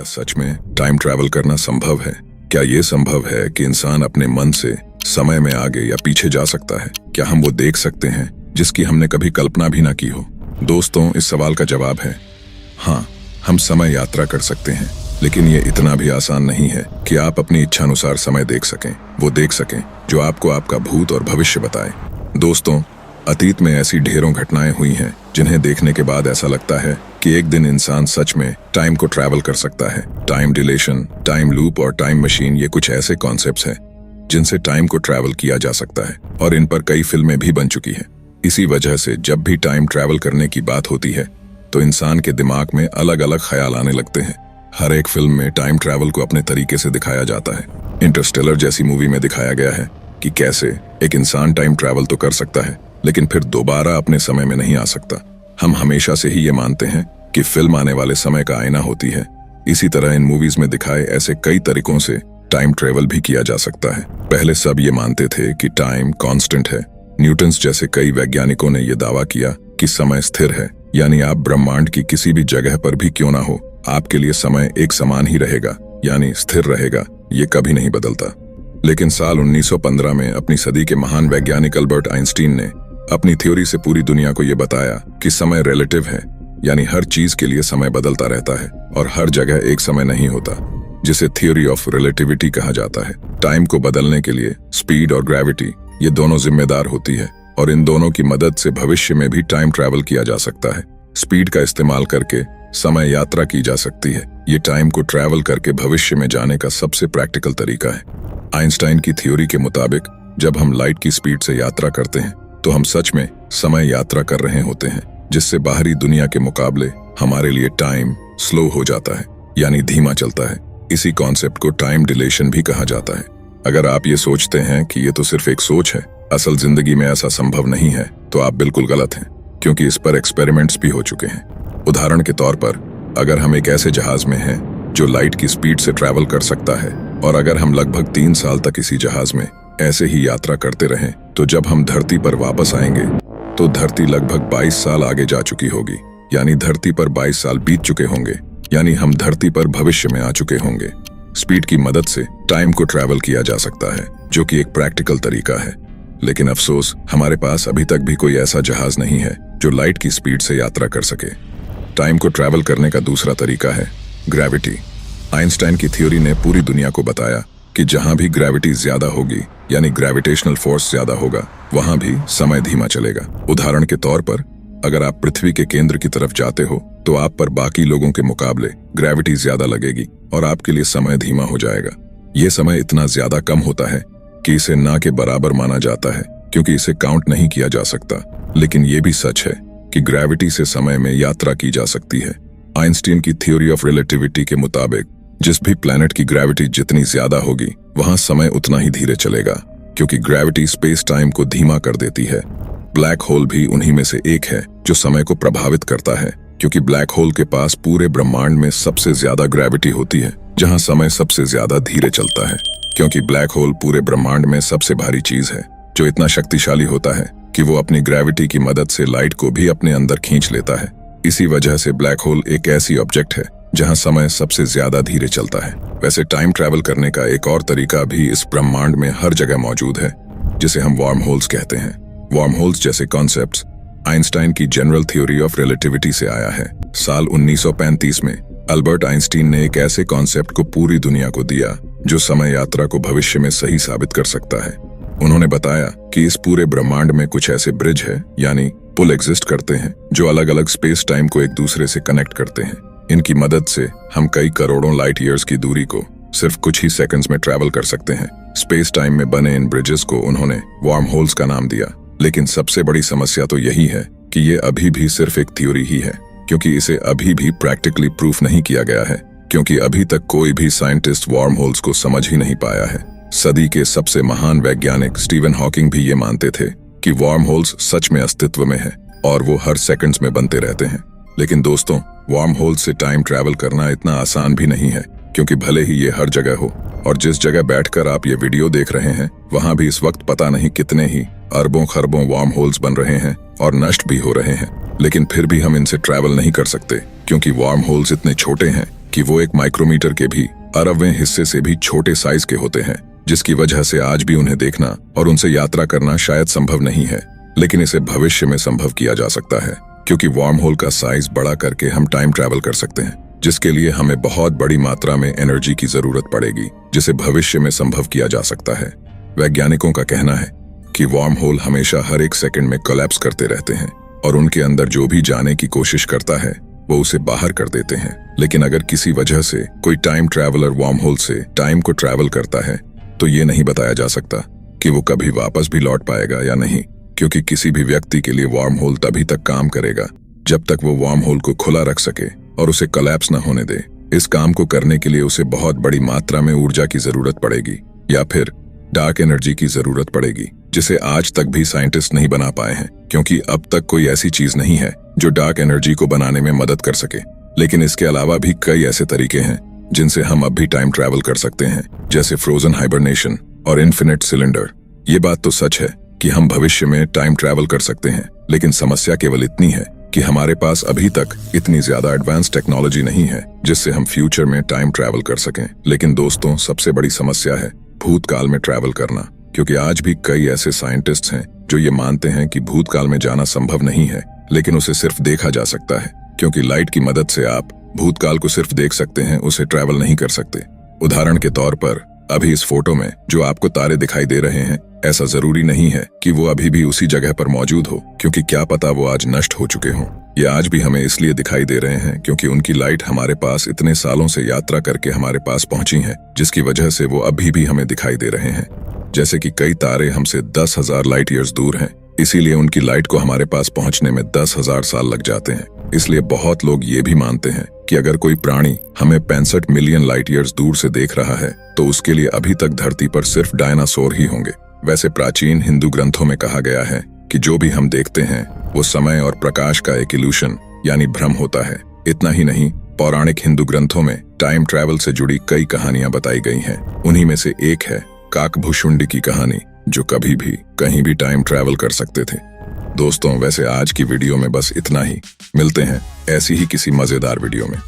सच में time travel करना संभव है? क्या ये संभव है कि इंसान अपने मन से समय में आगे या पीछे जा सकता है? क्या हम वो देख सकते हैं जिसकी हमने कभी कल्पना भी ना की हो? दोस्तों, इस सवाल का जवाब है हाँ, हम समय यात्रा कर सकते हैं, लेकिन ये इतना भी आसान नहीं है कि आप अपनी इच्छानुसार समय देख सकें, वो देख सकें जो आपको आपका भूत और भविष्य बताए। दोस्तों, अतीत में ऐसी ढेरों घटनाएं हुई हैं जिन्हें देखने के बाद ऐसा लगता है कि एक दिन इंसान सच में टाइम को ट्रैवल कर सकता है। टाइम डिलेशन, टाइम लूप और टाइम मशीन, ये कुछ ऐसे कॉन्सेप्ट्स हैं जिनसे टाइम को ट्रैवल किया जा सकता है और इन पर कई फिल्में भी बन चुकी हैं। इसी वजह से जब भी टाइम ट्रैवल करने की बात होती है तो इंसान के दिमाग में अलग अलग ख्याल आने लगते हैं। हर एक फिल्म में टाइम ट्रैवल को अपने तरीके से दिखाया जाता है। इंटरस्टेलर जैसी मूवी में दिखाया गया है कि कैसे एक इंसान टाइम ट्रैवल तो कर सकता है लेकिन फिर दोबारा अपने समय में नहीं आ सकता। हम हमेशा से ही ये मानते हैं कि फिल्म आने वाले समय का आईना होती है। इसी तरह इन मूवीज में दिखाए ऐसे कई तरीकों से टाइम ट्रैवल भी किया जा सकता है। पहले सब ये मानते थे कि टाइम कांस्टेंट है। न्यूटन्स जैसे कई वैज्ञानिकों ने यह दावा किया कि समय स्थिर है, यानी आप ब्रह्मांड की किसी भी जगह पर भी क्यों ना हो, आपके लिए समय एक समान ही रहेगा, यानी स्थिर रहेगा, ये कभी नहीं बदलता। लेकिन साल 1915 में अपनी सदी के महान वैज्ञानिक अल्बर्ट आइंस्टीन ने अपनी थ्योरी से पूरी दुनिया को यह बताया कि समय रिलेटिव है, यानी हर चीज के लिए समय बदलता रहता है और हर जगह एक समय नहीं होता, जिसे थ्योरी ऑफ रिलेटिविटी कहा जाता है। टाइम को बदलने के लिए स्पीड और ग्रेविटी, ये दोनों जिम्मेदार होती है और इन दोनों की मदद से भविष्य में भी टाइम ट्रैवल किया जा सकता है। स्पीड का इस्तेमाल करके समय यात्रा की जा सकती है। ये टाइम को ट्रैवल करके भविष्य में जाने का सबसे प्रैक्टिकल तरीका है। आइंस्टाइन की थ्योरी के मुताबिक जब हम लाइट की स्पीड से यात्रा करते हैं तो हम सच में समय यात्रा कर रहे होते हैं, जिससे बाहरी दुनिया के मुकाबले हमारे लिए टाइम स्लो हो जाता है, यानी धीमा चलता है। इसी कॉन्सेप्ट को टाइम डिलेशन भी कहा जाता है। अगर आप ये सोचते हैं कि ये तो सिर्फ एक सोच है, असल जिंदगी में ऐसा संभव नहीं है, तो आप बिल्कुल गलत हैं, क्योंकि इस पर एक्सपेरिमेंट्स भी हो चुके हैं। उदाहरण के तौर पर, अगर हम एक ऐसे जहाज में हैं जो लाइट की स्पीड से ट्रैवल कर सकता है और अगर हम लगभग 3 साल तक इसी जहाज में ऐसे ही यात्रा करते रहें, तो जब हम धरती पर वापस आएंगे तो धरती लगभग 22 साल आगे जा चुकी होगी, यानी धरती पर 22 साल बीत चुके होंगे, यानी हम धरती पर भविष्य में आ चुके होंगे। स्पीड की मदद से टाइम को ट्रैवल किया जा सकता है, जो कि एक प्रैक्टिकल तरीका है। लेकिन अफसोस, हमारे पास अभी तक भी कोई ऐसा जहाज नहीं है जो लाइट की स्पीड से यात्रा कर सके। टाइम को ट्रैवल करने का दूसरा तरीका है ग्रेविटी। आइंस्टाइन की थ्योरी ने पूरी दुनिया को बताया कि जहां भी ग्रेविटी ज्यादा होगी, यानी ग्रेविटेशनल फोर्स ज्यादा होगा, वहां भी समय धीमा चलेगा। उदाहरण के तौर पर, अगर आप पृथ्वी के केंद्र की तरफ जाते हो तो आप पर बाकी लोगों के मुकाबले ग्रेविटी ज्यादा लगेगी और आपके लिए समय धीमा हो जाएगा। यह समय इतना ज्यादा कम होता है कि इसे ना के बराबर माना जाता है, क्योंकि इसे काउंट नहीं किया जा सकता। लेकिन यह भी सच है कि ग्रेविटी से समय में यात्रा की जा सकती है। आइंस्टीन की थ्योरी ऑफ रिलेटिविटी के मुताबिक जिस भी प्लैनेट की ग्रेविटी जितनी ज्यादा होगी, वहां समय उतना ही धीरे चलेगा, क्योंकि ग्रेविटी स्पेस टाइम को धीमा कर देती है। ब्लैक होल भी उन्हीं में से एक है जो समय को प्रभावित करता है, क्योंकि ब्लैक होल के पास पूरे ब्रह्मांड में सबसे ज्यादा ग्रेविटी होती है, जहां समय सबसे ज्यादा धीरे चलता है। क्योंकि ब्लैक होल पूरे ब्रह्मांड में सबसे भारी चीज है, जो इतना शक्तिशाली होता है कि वो अपनी ग्रेविटी की मदद से लाइट को भी अपने अंदर खींच लेता है। इसी वजह से ब्लैक होल एक ऐसी ऑब्जेक्ट है जहां समय सबसे ज्यादा धीरे चलता है। वैसे टाइम ट्रैवल करने का एक और तरीका भी इस ब्रह्मांड में हर जगह मौजूद है, जिसे हम वार्म होल्स कहते हैं। वार्म होल्स जैसे कॉन्सेप्ट्स आइंस्टाइन की जनरल थ्योरी ऑफ रिलेटिविटी से आया है। साल 1935 में अल्बर्ट आइंस्टीन ने एक ऐसे कॉन्सेप्ट को पूरी दुनिया को दिया जो समय यात्रा को भविष्य में सही साबित कर सकता है। उन्होंने बताया कि इस पूरे ब्रह्मांड में कुछ ऐसे ब्रिज है, यानी पुल एग्जिस्ट करते हैं, जो अलग अलग स्पेस टाइम को एक दूसरे से कनेक्ट करते हैं। इनकी मदद से हम कई करोड़ों लाइट ईयर्स की दूरी को सिर्फ कुछ ही सेकंड्स में ट्रैवल कर सकते हैं। स्पेस टाइम में बने इन ब्रिजेस को उन्होंने वार्म होल्स का नाम दिया। लेकिन सबसे बड़ी समस्या तो यही है कि ये अभी भी सिर्फ एक थ्योरी ही है, क्योंकि इसे अभी भी प्रैक्टिकली प्रूफ नहीं किया गया है, क्योंकि अभी तक कोई भी साइंटिस्ट वार्म होल्स को समझ ही नहीं पाया है। सदी के सबसे महान वैज्ञानिक स्टीवन हॉकिंग भी ये मानते थे कि वार्म होल्स सच में अस्तित्व में है और वो हर सेकंड्स में बनते रहते हैं। लेकिन दोस्तों, वार्म होल्स से टाइम ट्रैवल करना इतना आसान भी नहीं है, क्योंकि भले ही ये हर जगह हो और जिस जगह बैठकर आप ये वीडियो देख रहे हैं, वहां भी इस वक्त पता नहीं कितने ही अरबों खरबों वार्म होल्स बन रहे हैं और नष्ट भी हो रहे हैं, लेकिन फिर भी हम इनसे ट्रैवल नहीं कर सकते, क्योंकि वार्म होल्स इतने छोटे हैं कि वो एक माइक्रोमीटर के भी अरबवें हिस्से से भी छोटे साइज के होते हैं, जिसकी वजह से आज भी उन्हें देखना और उनसे यात्रा करना शायद संभव नहीं है। लेकिन इसे भविष्य में संभव किया जा सकता है, क्योंकि वार्म होल का साइज बड़ा करके हम टाइम ट्रैवल कर सकते हैं, जिसके लिए हमें बहुत बड़ी मात्रा में एनर्जी की जरूरत पड़ेगी, जिसे भविष्य में संभव किया जा सकता है। वैज्ञानिकों का कहना है कि वार्म होल हमेशा हर एक सेकंड में कोलैप्स करते रहते हैं और उनके अंदर जो भी जाने की कोशिश करता है वो उसे बाहर कर देते हैं। लेकिन अगर किसी वजह से कोई टाइम ट्रैवलर वार्म होल से टाइम को ट्रैवल करता है तो ये नहीं बताया जा सकता कि वो कभी वापस भी लौट पाएगा या नहीं, क्योंकि किसी भी व्यक्ति के लिए वार्म होल तभी तक काम करेगा जब तक वो वार्म होल को खुला रख सके और उसे कोलैप्स न होने दे। इस काम को करने के लिए उसे बहुत बड़ी मात्रा में ऊर्जा की जरूरत पड़ेगी या फिर डार्क एनर्जी की जरूरत पड़ेगी, जिसे आज तक भी साइंटिस्ट नहीं बना पाए हैं, क्योंकि अब तक कोई ऐसी चीज नहीं है जो डार्क एनर्जी को बनाने में मदद कर सके। लेकिन इसके अलावा भी कई ऐसे तरीके हैं जिनसे हम अब भी टाइम ट्रैवल कर सकते हैं, जैसे फ्रोजन हाइबरनेशन और इन्फिनिट सिलेंडर। ये बात तो सच है कि हम भविष्य में टाइम ट्रैवल कर सकते हैं, लेकिन समस्या केवल इतनी है कि हमारे पास अभी तक इतनी ज्यादा एडवांस टेक्नोलॉजी नहीं है जिससे हम फ्यूचर में टाइम ट्रैवल कर सकें। लेकिन दोस्तों, सबसे बड़ी समस्या है भूतकाल में ट्रैवल करना, क्योंकि आज भी कई ऐसे साइंटिस्ट्स हैं जो ये मानते हैं कि भूतकाल में जाना संभव नहीं है, लेकिन उसे सिर्फ देखा जा सकता है, क्योंकि लाइट की मदद से आप भूतकाल को सिर्फ देख सकते हैं, उसे ट्रैवल नहीं कर सकते। उदाहरण के तौर पर अभी इस फोटो में जो आपको तारे दिखाई दे रहे हैं, ऐसा जरूरी नहीं है कि वो अभी भी उसी जगह पर मौजूद हो, क्योंकि क्या पता वो आज नष्ट हो चुके हों। ये आज भी हमें इसलिए दिखाई दे रहे हैं क्योंकि उनकी लाइट हमारे पास इतने सालों से यात्रा करके हमारे पास पहुंची है, जिसकी वजह से वो अभी भी हमें दिखाई दे रहे हैं। जैसे कि कई तारे हमसे 10,000 लाइट ईयर्स दूर हैं, इसीलिए उनकी लाइट को हमारे पास पहुंचने में 10,000 साल लग जाते हैं। इसलिए बहुत लोग ये भी मानते हैं कि अगर कोई प्राणी हमें 65 मिलियन लाइट ईयर्स दूर से देख रहा है तो उसके लिए अभी तक धरती पर सिर्फ डायनासोर ही होंगे। वैसे प्राचीन हिंदू ग्रंथों में कहा गया है कि जो भी हम देखते हैं वो समय और प्रकाश का एक इल्यूशन यानी भ्रम होता है। इतना ही नहीं, पौराणिक हिंदू ग्रंथों में टाइम ट्रैवल से जुड़ी कई कहानियां बताई गई हैं। उन्हीं में से एक है काकभुशुंडी की कहानी, जो कभी भी कहीं भी टाइम ट्रैवल कर सकते थे। दोस्तों, वैसे आज की वीडियो में बस इतना ही। मिलते हैं ऐसी ही किसी मजेदार वीडियो में।